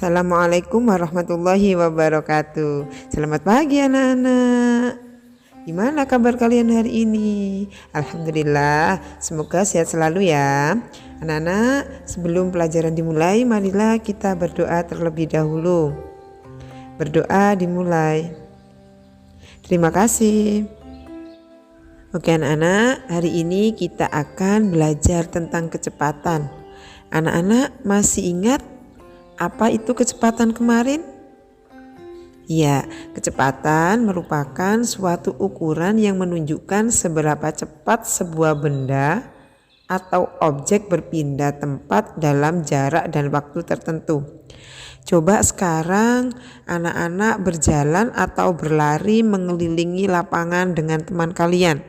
Assalamualaikum warahmatullahi wabarakatuh. Selamat pagi anak-anak. Gimana kabar kalian hari ini? Alhamdulillah, semoga sehat selalu ya. Anak-anak, sebelum pelajaran dimulai, marilah kita berdoa terlebih dahulu. Berdoa dimulai. Terima kasih. Oke anak-anak, hari ini kita akan belajar tentang kecepatan. Anak-anak masih ingat apa itu kecepatan kemarin? Ya, kecepatan merupakan suatu ukuran yang menunjukkan seberapa cepat sebuah benda atau objek berpindah tempat dalam jarak dan waktu tertentu. Coba sekarang anak-anak berjalan atau berlari mengelilingi lapangan dengan teman kalian.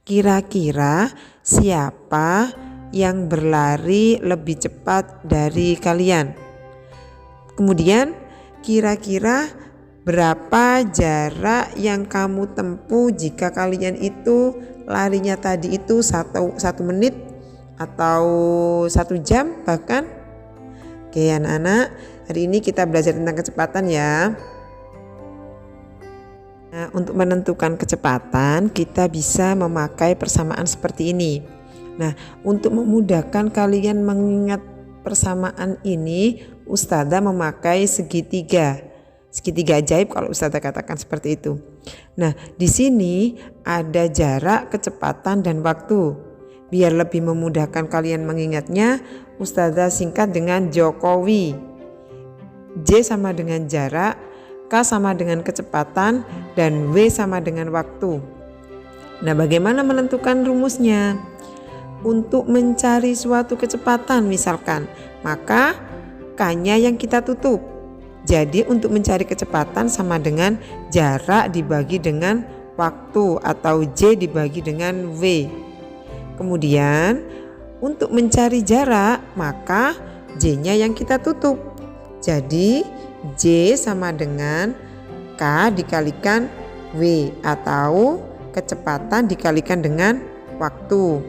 Kira-kira siapa yang berlari lebih cepat dari kalian? Kemudian kira-kira berapa jarak yang kamu tempuh jika kalian itu larinya tadi itu satu menit atau 1 jam bahkan? Oke anak-anak, hari ini kita belajar tentang kecepatan ya. Nah, untuk menentukan kecepatan kita bisa memakai persamaan seperti ini. Nah, untuk memudahkan kalian mengingat persamaan ini, Ustazah memakai segitiga ajaib kalau Ustazah katakan seperti itu. Nah, di sini ada jarak, kecepatan, dan waktu. Biar lebih memudahkan kalian mengingatnya, Ustazah singkat dengan Jokowi. J sama dengan jarak, K sama dengan kecepatan, dan W sama dengan waktu. Nah, bagaimana menentukan rumusnya? Untuk mencari suatu kecepatan misalkan, maka K-nya yang kita tutup. Jadi untuk mencari kecepatan sama dengan jarak dibagi dengan waktu atau J dibagi dengan W. Kemudian untuk mencari jarak maka J-nya yang kita tutup. Jadi J sama dengan K dikalikan W atau kecepatan dikalikan dengan waktu.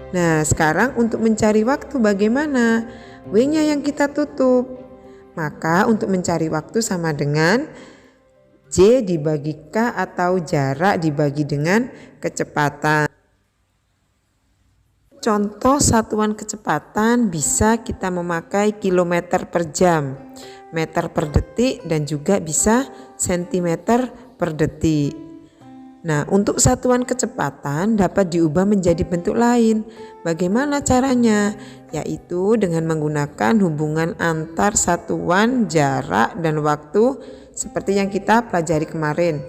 Nah, sekarang untuk mencari waktu bagaimana? W-nya yang kita tutup. Maka untuk mencari waktu sama dengan J dibagi K atau jarak dibagi dengan kecepatan. Contoh satuan kecepatan bisa kita memakai kilometer per jam, meter per detik, dan juga bisa sentimeter per detik. Nah, untuk satuan kecepatan dapat diubah menjadi bentuk lain. Bagaimana caranya? Yaitu dengan menggunakan hubungan antar satuan jarak dan waktu seperti yang kita pelajari kemarin.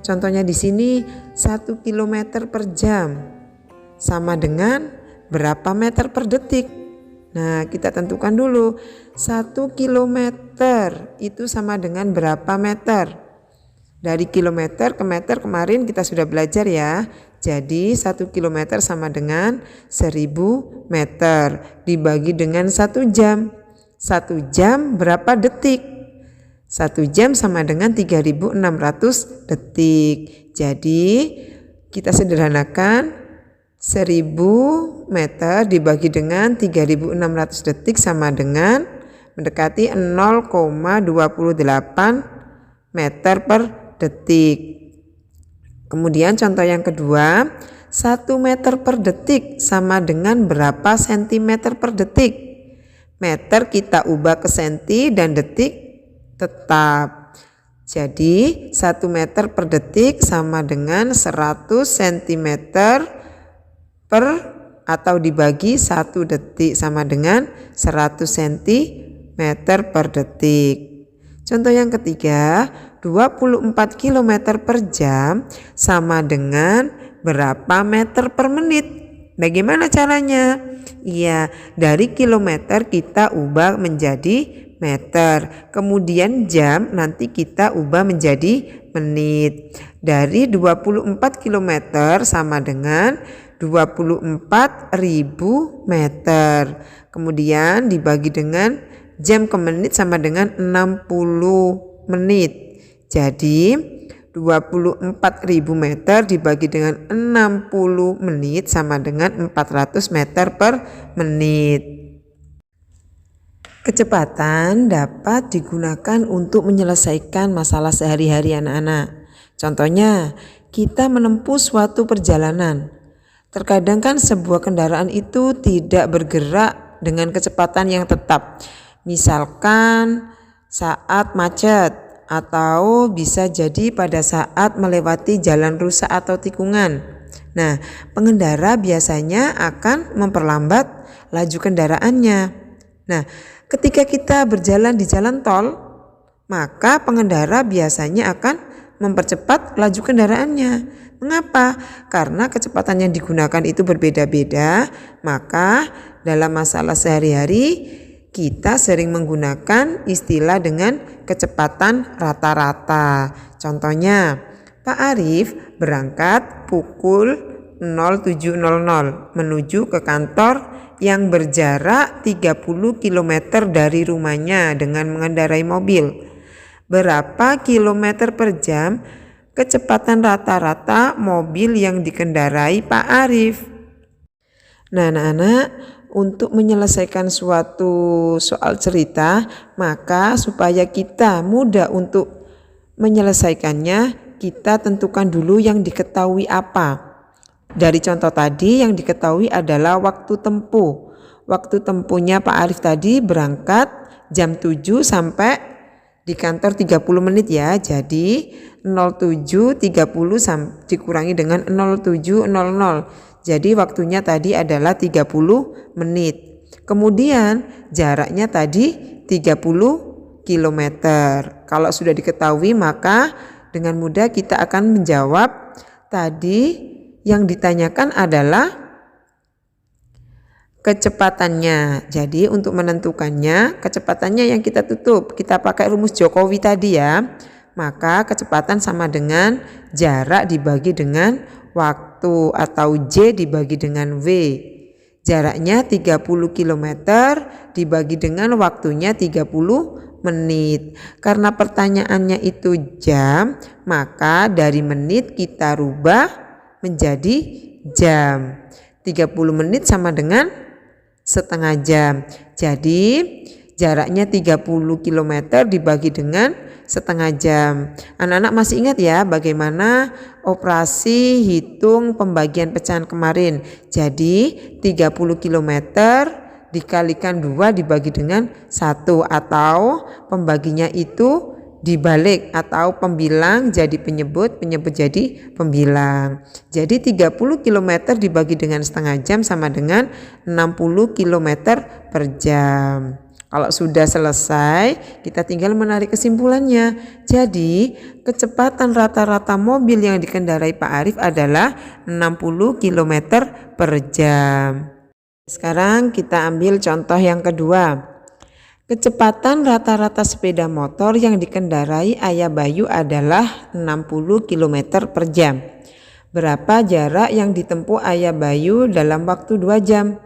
Contohnya di sini 1 km per jam sama dengan berapa meter per detik? Nah, kita tentukan dulu. 1 km itu sama dengan berapa meter? Dari kilometer ke meter kemarin kita sudah belajar ya. Jadi 1 kilometer sama dengan 1000 meter dibagi dengan 1 jam. 1 jam berapa detik? 1 jam sama dengan 3600 detik. Jadi kita sederhanakan 1000 meter dibagi dengan 3600 detik sama dengan mendekati 0,28 meter per detik. Kemudian contoh yang kedua, 1 meter per detik sama dengan berapa sentimeter per detik? Meter kita ubah ke senti dan detik tetap. Jadi 1 meter per detik sama dengan 100 cm per atau dibagi 1 detik sama dengan 100 cm per detik. Contoh yang ketiga, 24 km per jam sama dengan berapa meter per menit? Bagaimana caranya? Iya, dari kilometer kita ubah menjadi meter. Kemudian jam nanti kita ubah menjadi menit. Dari 24 km sama dengan 24.000 meter. Kemudian dibagi dengan jam ke menit sama dengan 60 menit. Jadi 24.000 meter dibagi dengan 60 menit sama dengan 400 meter per menit. Kecepatan dapat digunakan untuk menyelesaikan masalah sehari-hari anak-anak. Contohnya, kita menempuh suatu perjalanan. Terkadang kan sebuah kendaraan itu tidak bergerak dengan kecepatan yang tetap. Misalkan saat macet, atau bisa jadi pada saat melewati jalan rusak atau tikungan. Nah, pengendara biasanya akan memperlambat laju kendaraannya. Nah, ketika kita berjalan di jalan tol, maka pengendara biasanya akan mempercepat laju kendaraannya. Mengapa? Karena kecepatan yang digunakan itu berbeda-beda, maka dalam masalah sehari-hari kita sering menggunakan istilah dengan kecepatan rata-rata. Contohnya, Pak Arif berangkat pukul 07.00 menuju ke kantor yang berjarak 30 km dari rumahnya dengan mengendarai mobil. Berapa kilometer per jam kecepatan rata-rata mobil yang dikendarai Pak Arif? Nah, anak-anak, untuk menyelesaikan suatu soal cerita, maka supaya kita mudah untuk menyelesaikannya, kita tentukan dulu yang diketahui apa. Dari contoh tadi yang diketahui adalah waktu tempuh. Waktu tempuhnya Pak Arif tadi berangkat jam 7 sampai di kantor 30 menit ya. Jadi 07.30 dikurangi dengan 07.00. Jadi waktunya tadi adalah 30 menit. Kemudian jaraknya tadi 30 km. Kalau sudah diketahui maka dengan mudah kita akan menjawab. Tadi yang ditanyakan adalah kecepatannya. Jadi untuk menentukannya, kecepatannya yang kita tutup. Kita pakai rumus Jokowi tadi ya. Maka kecepatan sama dengan jarak dibagi dengan waktu atau J dibagi dengan V. Jaraknya 30 km dibagi dengan waktunya 30 menit. Karena pertanyaannya itu jam, maka dari menit kita rubah menjadi jam. 30 menit sama dengan setengah jam. Jadi jaraknya 30 km dibagi dengan setengah jam. Anak-anak masih ingat ya bagaimana operasi hitung pembagian pecahan kemarin. Jadi 30 km dikalikan 2 dibagi dengan 1, atau pembaginya itu dibalik, atau pembilang jadi penyebut, penyebut jadi pembilang. Jadi 30 km dibagi dengan setengah jam sama dengan 60 km per jam. Kalau sudah selesai, kita tinggal menarik kesimpulannya. Jadi, kecepatan rata-rata mobil yang dikendarai Pak Arif adalah 60 km per jam. Sekarang kita ambil contoh yang kedua. Kecepatan rata-rata sepeda motor yang dikendarai Ayah Bayu adalah 60 km per jam. Berapa jarak yang ditempuh Ayah Bayu dalam waktu 2 jam?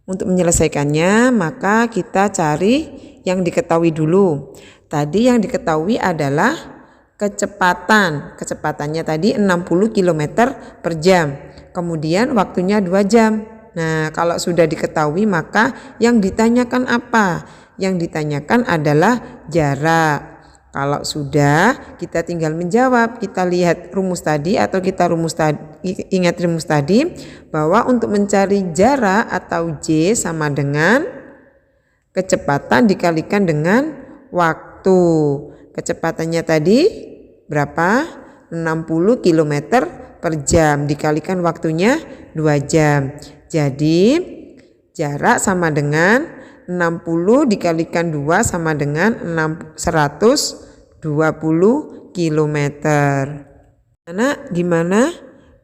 Untuk menyelesaikannya, maka kita cari yang diketahui dulu. Tadi yang diketahui adalah kecepatan. Kecepatannya tadi 60 km per jam. Kemudian waktunya 2 jam. Nah, kalau sudah diketahui maka yang ditanyakan apa? Yang ditanyakan adalah jarak. Kalau sudah, kita tinggal menjawab. Kita lihat rumus tadi atau kita ingat rumus tadi bahwa untuk mencari jarak atau J sama dengan kecepatan dikalikan dengan waktu. Kecepatannya tadi berapa? 60 km per jam dikalikan waktunya 2 jam. Jadi jarak sama dengan 60 dikalikan 2 sama dengan 120 km. Anak, gimana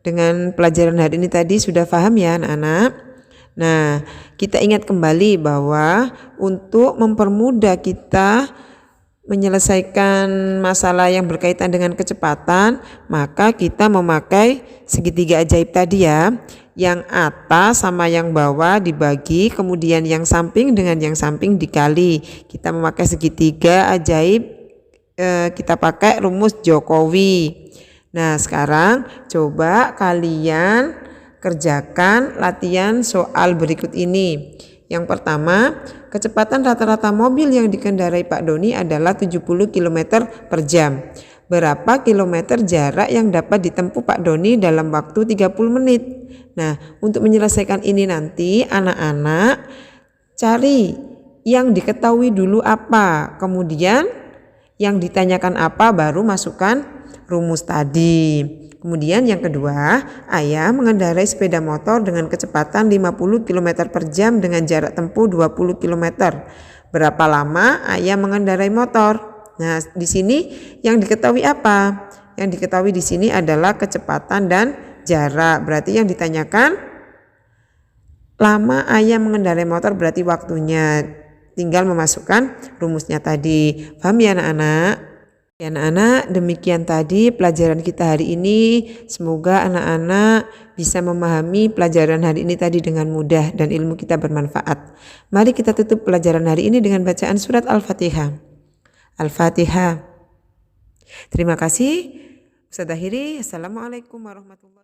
dengan pelajaran hari ini tadi, sudah paham ya anak-anak? Nah, kita ingat kembali bahwa untuk mempermudah kita menyelesaikan masalah yang berkaitan dengan kecepatan, maka kita memakai segitiga ajaib tadi ya. Yang atas sama yang bawah dibagi, kemudian yang samping dengan yang samping dikali. Kita memakai segitiga ajaib, kita pakai rumus Jokowi. Nah, sekarang coba kalian kerjakan latihan soal berikut ini. Yang pertama, kecepatan rata-rata mobil yang dikendarai Pak Doni adalah 70 km per jam. Berapa kilometer jarak yang dapat ditempuh Pak Doni dalam waktu 30 menit? Nah, untuk menyelesaikan ini nanti anak-anak cari yang diketahui dulu apa, kemudian yang ditanyakan apa, baru masukkan rumus tadi. Kemudian yang kedua, ayah mengendarai sepeda motor dengan kecepatan 50 km per jam dengan jarak tempuh 20 km. Berapa lama ayah mengendarai motor? Nah, di sini yang diketahui apa? Yang diketahui di sini adalah kecepatan dan jarak. Berarti yang ditanyakan lama ayah mengendarai motor, berarti waktunya. Tinggal memasukkan rumusnya tadi. Paham ya anak-anak? Ya anak-anak, demikian tadi pelajaran kita hari ini. Semoga anak-anak bisa memahami pelajaran hari ini tadi dengan mudah dan ilmu kita bermanfaat. Mari kita tutup pelajaran hari ini dengan bacaan surat Al-Fatihah. Al-Fatihah. Terima kasih. Ustazah akhiri. Assalamualaikum warahmatullahi wabarakatuh.